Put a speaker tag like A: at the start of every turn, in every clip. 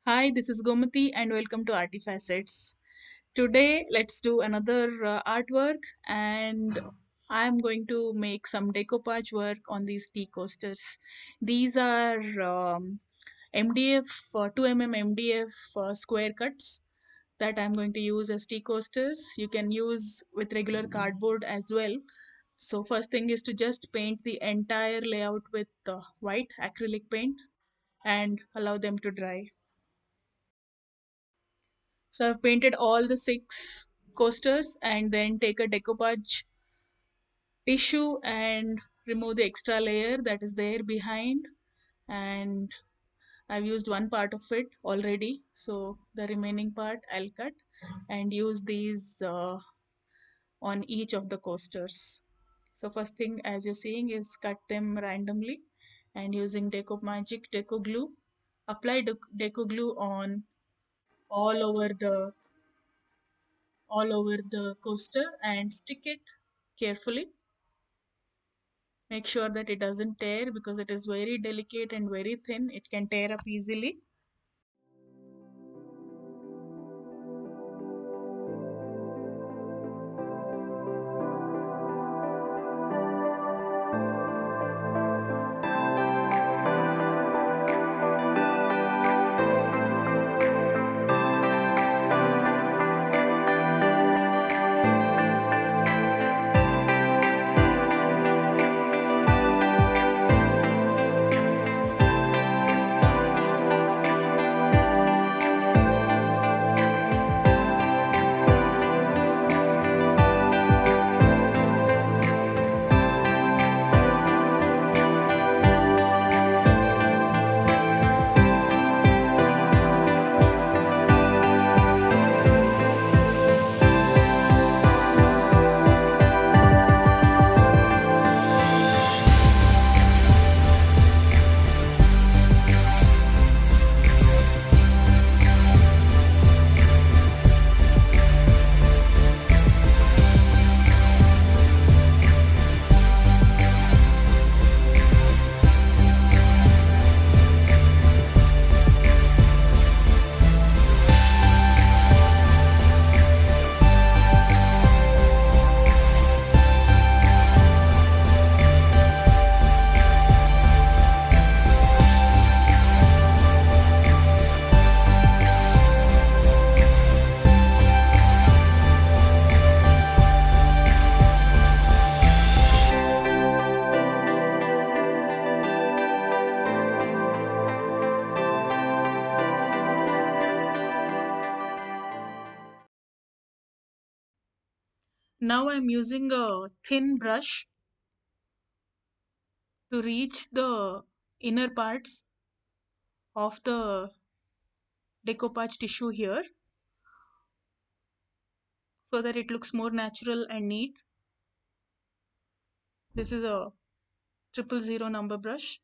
A: Hi, this is Gomati and welcome to Arty Facets. Today, let's do another artwork and I'm going to make some decoupage work on these tea coasters. These are MDF, 2 MDF square cuts that I'm going to use as tea coasters. You can use with regular cardboard as well. So first thing is to just paint the entire layout with white acrylic paint and allow them to dry. So I've painted all the six coasters and then take a decoupage tissue and remove the extra layer that is there behind. And I've used one part of it already. So the remaining part I'll cut and use these on each of the coasters. So first thing as you're seeing is cut them randomly and using Deco Magic Deco Glue. Apply Deco Glue on all over the all over the coaster and stick it carefully. Make sure that it doesn't tear because it is very delicate and very thin. It can tear up easily. Now I'm using a thin brush to reach the inner parts of the decoupage tissue here so that it looks more natural and neat. This is a 000 number brush.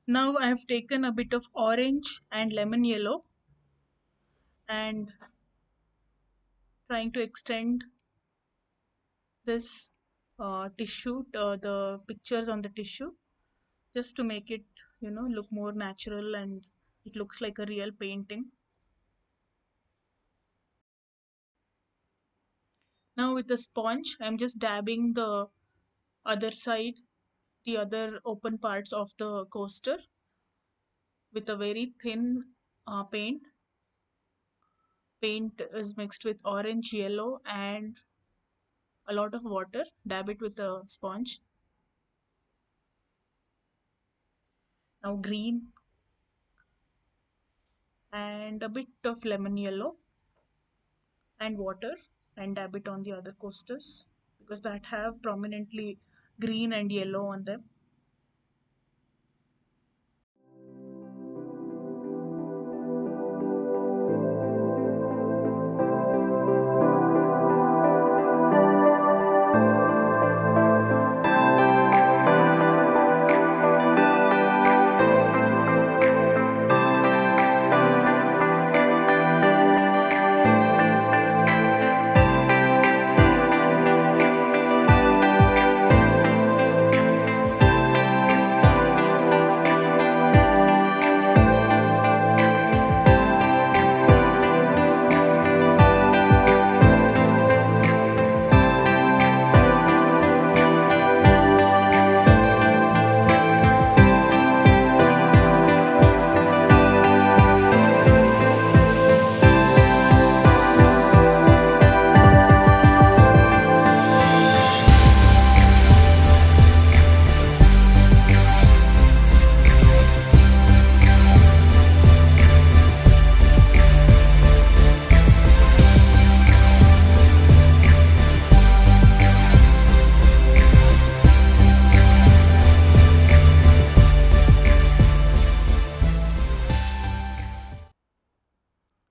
A: Now I have taken a bit of orange and lemon yellow and trying to extend this tissue, the pictures on the tissue, just to make it, look more natural and it looks like a real painting. Now with the sponge, I'm just dabbing the other side, the other open parts of the coaster with a very thin paint. Paint is mixed with orange, yellow, and a lot of water. Dab it with a sponge. Now green and a bit of lemon yellow and water, and dab it on the other coasters because that have prominently green and yellow on them.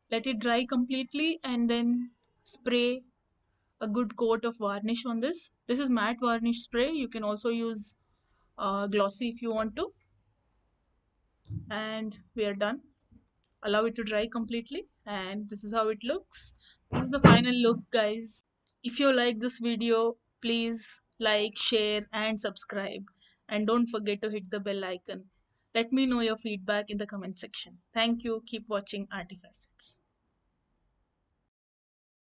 A: Let it dry completely and then spray a good coat of varnish on this. This is matte varnish spray. You can also use glossy if you want to. And we are done. Allow it to dry completely, and this is how it looks. This is the final look, guys. If you like this video, please like, share, and subscribe. And don't forget to hit the bell icon. Let me know your feedback in the comment section. Thank you. Keep watching Arty Facets.